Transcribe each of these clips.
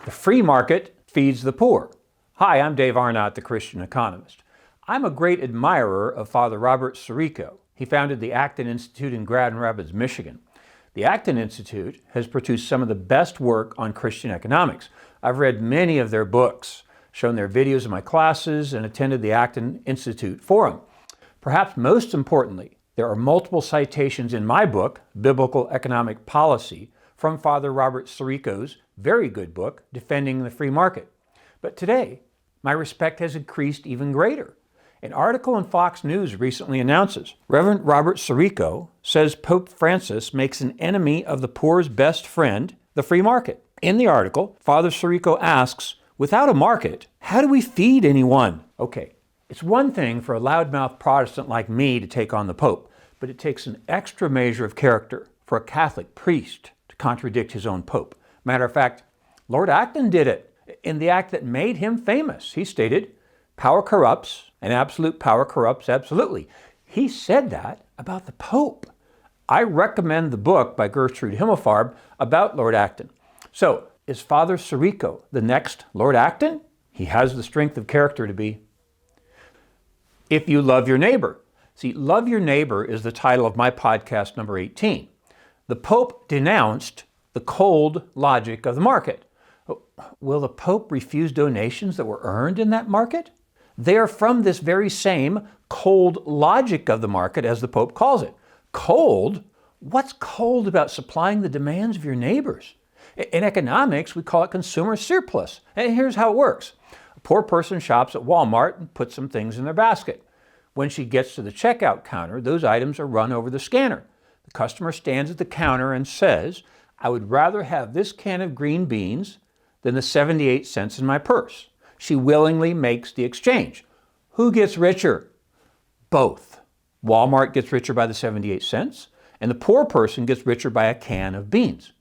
The free market feeds the poor. Hi, I'm Dave Arnott, the Christian Economist. I'm a great admirer of Father Robert Sirico. He founded the Acton Institute in Grand Rapids, Michigan. The Acton Institute has produced some of the best work on Christian economics. I've read many of their books, shown their videos in my classes, and attended the Acton Institute Forum. Perhaps most importantly, there are multiple citations in my book, Biblical Economic Policy, from Father Robert Sirico's very good book, Defending the Free Market. But today, my respect has increased even greater. An article in Fox News recently announces, Reverend Robert Sirico says Pope Francis makes an enemy of the poor's best friend, the free market. In the article, Father Sirico asks, without a market, how do we feed anyone? Okay, it's one thing for a loudmouth Protestant like me to take on the Pope, but it takes an extra measure of character for a Catholic priest to contradict his own Pope. Matter of fact, Lord Acton did it in the act that made him famous. He stated, power corrupts, and absolute power corrupts absolutely. He said that about the Pope. I recommend the book by Gertrude Himmelfarb about Lord Acton. So, is Father Sirico the next Lord Acton? He has the strength of character to be. If you love your neighbor. See, Love Your Neighbor is the title of my podcast number 18. The Pope denounced the cold logic of the market. Will the Pope refuse donations that were earned in that market? They are from this very same cold logic of the market, as the Pope calls it. Cold? What's cold about supplying the demands of your neighbors? In economics, we call it consumer surplus. And here's how it works. A poor person shops at Walmart and puts some things in their basket. When she gets to the checkout counter, those items are run over the scanner. The customer stands at the counter and says, I would rather have this can of green beans than the 78 cents in my purse. She willingly makes the exchange. Who gets richer? Both. Walmart gets richer by the 78 cents, and the poor person gets richer by a can of beans.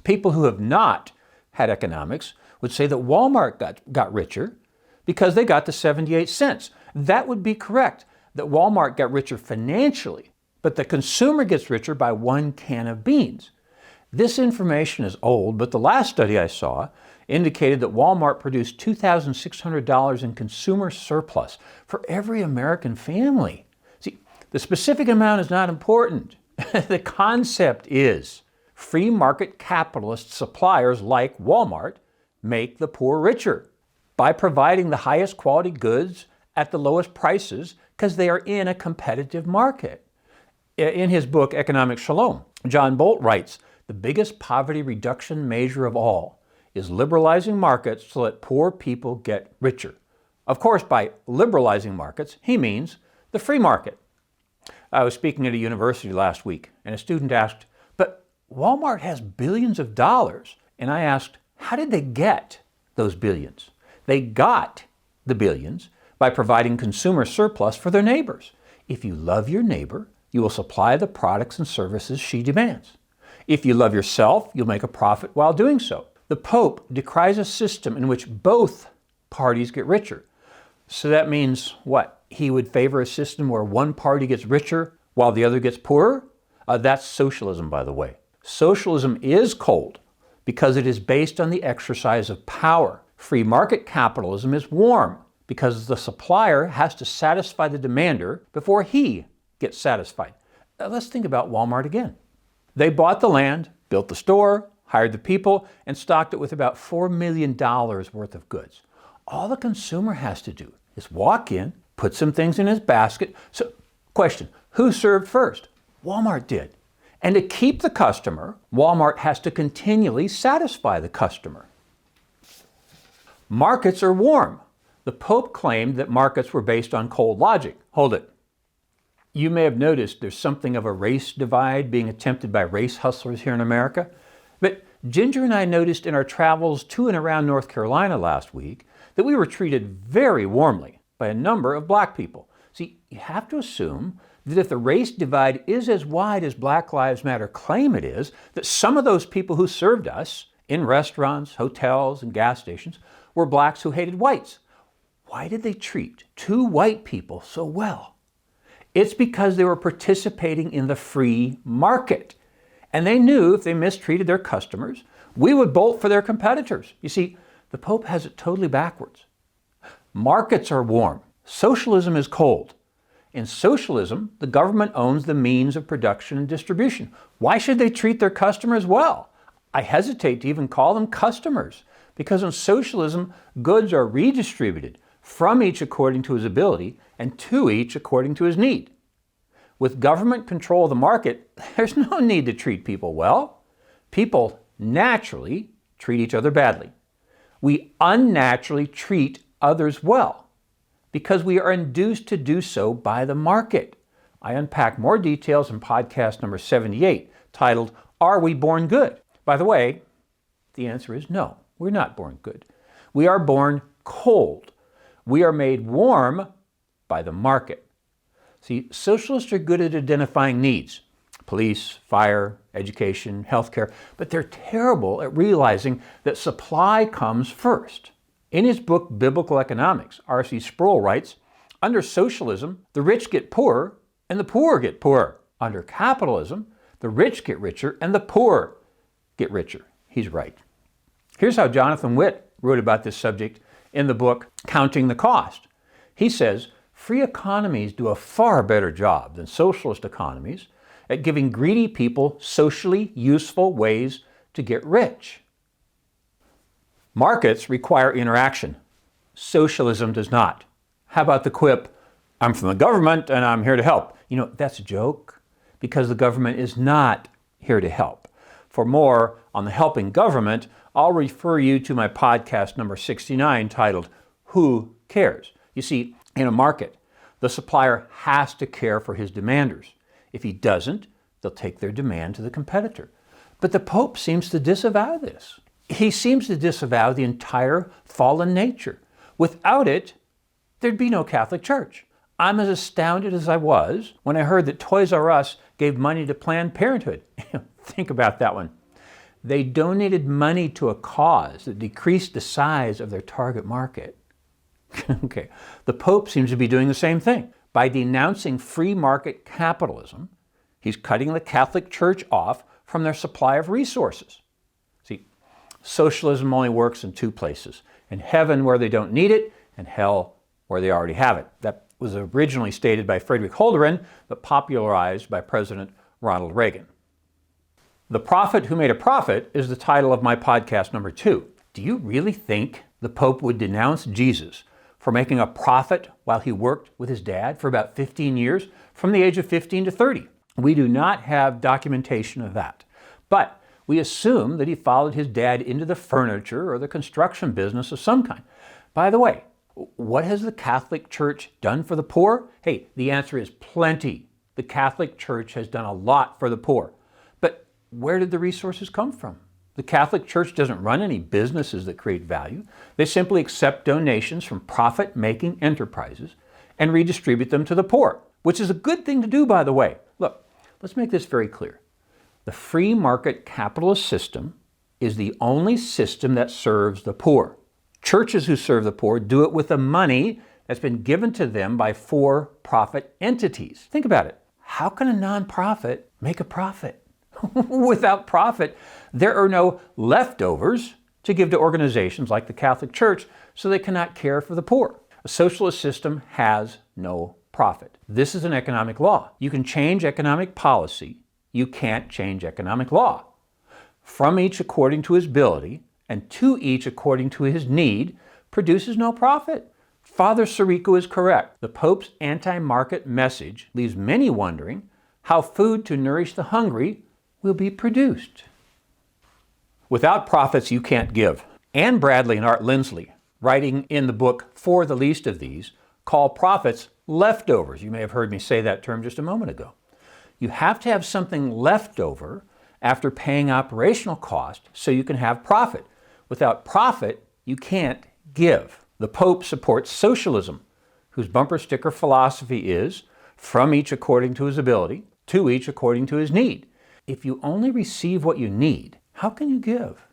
People who have not had economics would say that Walmart got richer because they got the 78 cents. That would be correct, that Walmart got richer financially, but the consumer gets richer by one can of beans. This information is old, but the last study I saw indicated that Walmart produced $2,600 in consumer surplus for every American family. See, the specific amount is not important. The concept is free market capitalist suppliers like Walmart make the poor richer by providing the highest quality goods at the lowest prices because they are in a competitive market. In his book, Economic Shalom, John Bolt writes, the biggest poverty reduction measure of all is liberalizing markets so that poor people get richer. Of course, by liberalizing markets, he means the free market. I was speaking at a university last week, and a student asked, but Walmart has billions of dollars. And I asked, how did they get those billions? They got the billions by providing consumer surplus for their neighbors. If you love your neighbor, you will supply the products and services she demands. If you love yourself, you'll make a profit while doing so. The Pope decries a system in which both parties get richer. So that means what? He would favor a system where one party gets richer while the other gets poorer? That's socialism, by the way. Socialism is cold because it is based on the exercise of power. Free market capitalism is warm because the supplier has to satisfy the demander before he gets satisfied. Let's think about Walmart again. They bought the land, built the store, hired the people, and stocked it with about $4 million worth of goods. All the consumer has to do is walk in, put some things in his basket. So, question, who served first? Walmart did. And to keep the customer, Walmart has to continually satisfy the customer. Markets are warm. The Pope claimed that markets were based on cold logic. Hold it. You may have noticed there's something of a race divide being attempted by race hustlers here in America. But Ginger and I noticed in our travels to and around North Carolina last week that we were treated very warmly by a number of black people. See, you have to assume that if the race divide is as wide as Black Lives Matter claim it is, that some of those people who served us in restaurants, hotels, and gas stations were blacks who hated whites. Why did they treat two white people so well? It's because they were participating in the free market. And they knew if they mistreated their customers, we would bolt for their competitors. You see, the Pope has it totally backwards. Markets are warm. Socialism is cold. In socialism, the government owns the means of production and distribution. Why should they treat their customers well? I hesitate to even call them customers, because in socialism, goods are redistributed from each according to his ability and to each according to his need. With government control of the market, there's no need to treat people well. People naturally treat each other badly. We unnaturally treat others well because we are induced to do so by the market. I unpack more details in podcast number 78, titled, Are We Born Good? By the way, the answer is no, we're not born good. We are born cold. We are made warm by the market. See, socialists are good at identifying needs. Police, fire, education, healthcare, but they're terrible at realizing that supply comes first. In his book, Biblical Economics, R.C. Sproul writes, under socialism, the rich get poorer and the poor get poorer. Under capitalism, the rich get richer and the poor get richer. He's right. Here's how Jonathan Witt wrote about this subject in the book, Counting the Cost. He says, free economies do a far better job than socialist economies at giving greedy people socially useful ways to get rich. Markets require interaction. Socialism does not. How about the quip, I'm from the government and I'm here to help? You know, that's a joke because the government is not here to help. For more on the helping government, I'll refer you to my podcast number 69 titled, Who Cares? You see, in a market, the supplier has to care for his demanders. If he doesn't, they'll take their demand to the competitor. But the Pope seems to disavow this. He seems to disavow the entire fallen nature. Without it, there'd be no Catholic Church. I'm as astounded as I was when I heard that Toys R Us gave money to Planned Parenthood. Think about that one. They donated money to a cause that decreased the size of their target market. Okay, the Pope seems to be doing the same thing. By denouncing free market capitalism, he's cutting the Catholic Church off from their supply of resources. See, socialism only works in two places, in heaven where they don't need it, and hell where they already have it. That was originally stated by Friedrich Holderman, but popularized by President Ronald Reagan. The Prophet Who Made a Profit is the title of my podcast number 2. Do you really think the Pope would denounce Jesus for making a profit while he worked with his dad for about 15 years, from the age of 15 to 30? We do not have documentation of that. But we assume that he followed his dad into the furniture or the construction business of some kind. By the way, what has the Catholic Church done for the poor? Hey, the answer is plenty. The Catholic Church has done a lot for the poor. But where did the resources come from? The Catholic Church doesn't run any businesses that create value. They simply accept donations from profit-making enterprises and redistribute them to the poor, which is a good thing to do, by the way. Look, let's make this very clear. The free market capitalist system is the only system that serves the poor. Churches who serve the poor do it with the money that's been given to them by for-profit entities. Think about it. How can a nonprofit make a profit? Without profit, there are no leftovers to give to organizations like the Catholic Church, so they cannot care for the poor. A socialist system has no profit. This is an economic law. You can change economic policy. You can't change economic law. From each according to his ability and to each according to his need produces no profit. Father Sirico is correct. The Pope's anti-market message leaves many wondering how food to nourish the hungry will be produced. Without profits, you can't give. Anne Bradley and Art Lindsley, writing in the book For the Least of These, call profits leftovers. You may have heard me say that term just a moment ago. You have to have something left over after paying operational cost so you can have profit. Without profit, you can't give. The Pope supports socialism, whose bumper sticker philosophy is from each according to his ability, to each according to his need. If you only receive what you need, how can you give?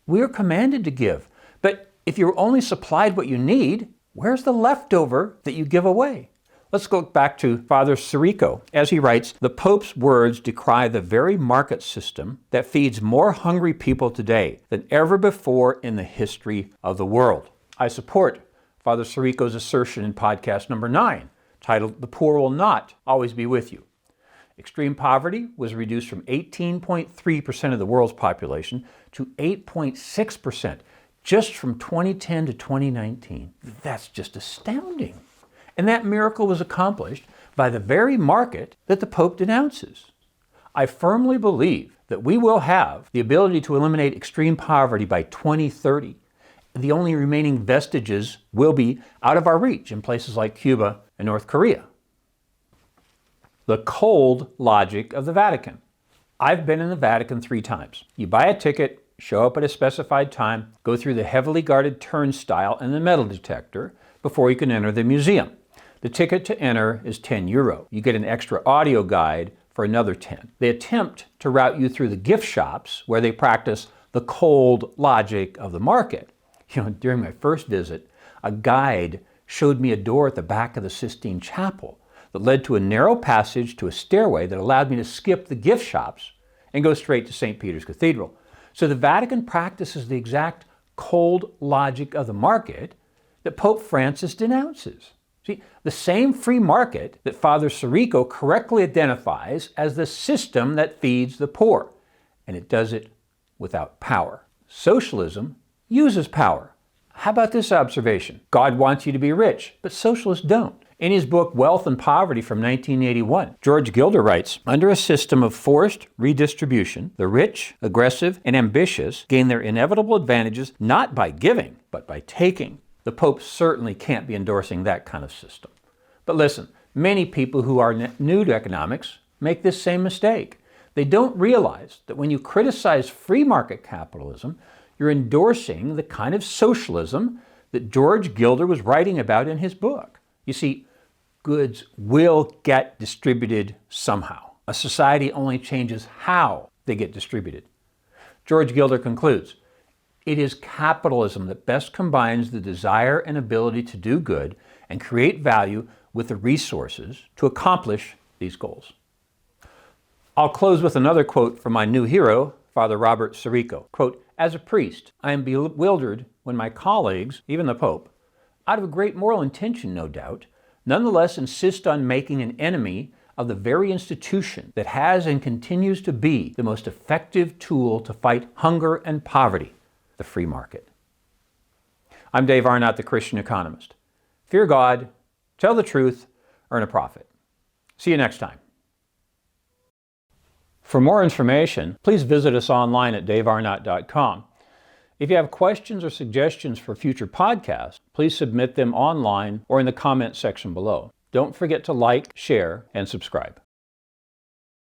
We are commanded to give, but if you're only supplied what you need, where's the leftover that you give away? Let's go back to Father Sirico. As he writes, the Pope's words decry the very market system that feeds more hungry people today than ever before in the history of the world. I support Father Sirico's assertion in podcast number 9, titled The Poor Will Not Always Be With You. Extreme poverty was reduced from 18.3% of the world's population to 8.6% just from 2010 to 2019. That's just astounding. And that miracle was accomplished by the very market that the Pope denounces. I firmly believe that we will have the ability to eliminate extreme poverty by 2030. And the only remaining vestiges will be out of our reach in places like Cuba and North Korea. The cold logic of the Vatican. I've been in the Vatican 3 times. You buy a ticket, show up at a specified time, go through the heavily guarded turnstile and the metal detector before you can enter the museum. The ticket to enter is €10. You get an extra audio guide for another 10. They attempt to route you through the gift shops where they practice the cold logic of the market. During my first visit, a guide showed me a door at the back of the Sistine Chapel that led to a narrow passage to a stairway that allowed me to skip the gift shops and go straight to St. Peter's Cathedral. So the Vatican practices the exact cold logic of the market that Pope Francis denounces. See, the same free market that Father Sirico correctly identifies as the system that feeds the poor, and it does it without power. Socialism uses power. How about this observation? God wants you to be rich, but socialists don't. In his book, Wealth and Poverty from 1981, George Gilder writes, under a system of forced redistribution, the rich, aggressive, and ambitious gain their inevitable advantages not by giving, but by taking. The Pope certainly can't be endorsing that kind of system. But listen, many people who are new to economics make this same mistake. They don't realize that when you criticize free market capitalism, you're endorsing the kind of socialism that George Gilder was writing about in his book. You see, goods will get distributed somehow. A society only changes how they get distributed. George Gilder concludes, it is capitalism that best combines the desire and ability to do good and create value with the resources to accomplish these goals. I'll close with another quote from my new hero, Father Robert Sirico. Quote, as a priest, I am bewildered when my colleagues, even the Pope, out of a great moral intention, no doubt, nonetheless insist on making an enemy of the very institution that has and continues to be the most effective tool to fight hunger and poverty, the free market. I'm Dave Arnott, the Christian Economist. Fear God, tell the truth, earn a profit. See you next time. For more information, please visit us online at davearnott.com. If you have questions or suggestions for future podcasts, please submit them online or in the comment section below. Don't forget to like, share, and subscribe.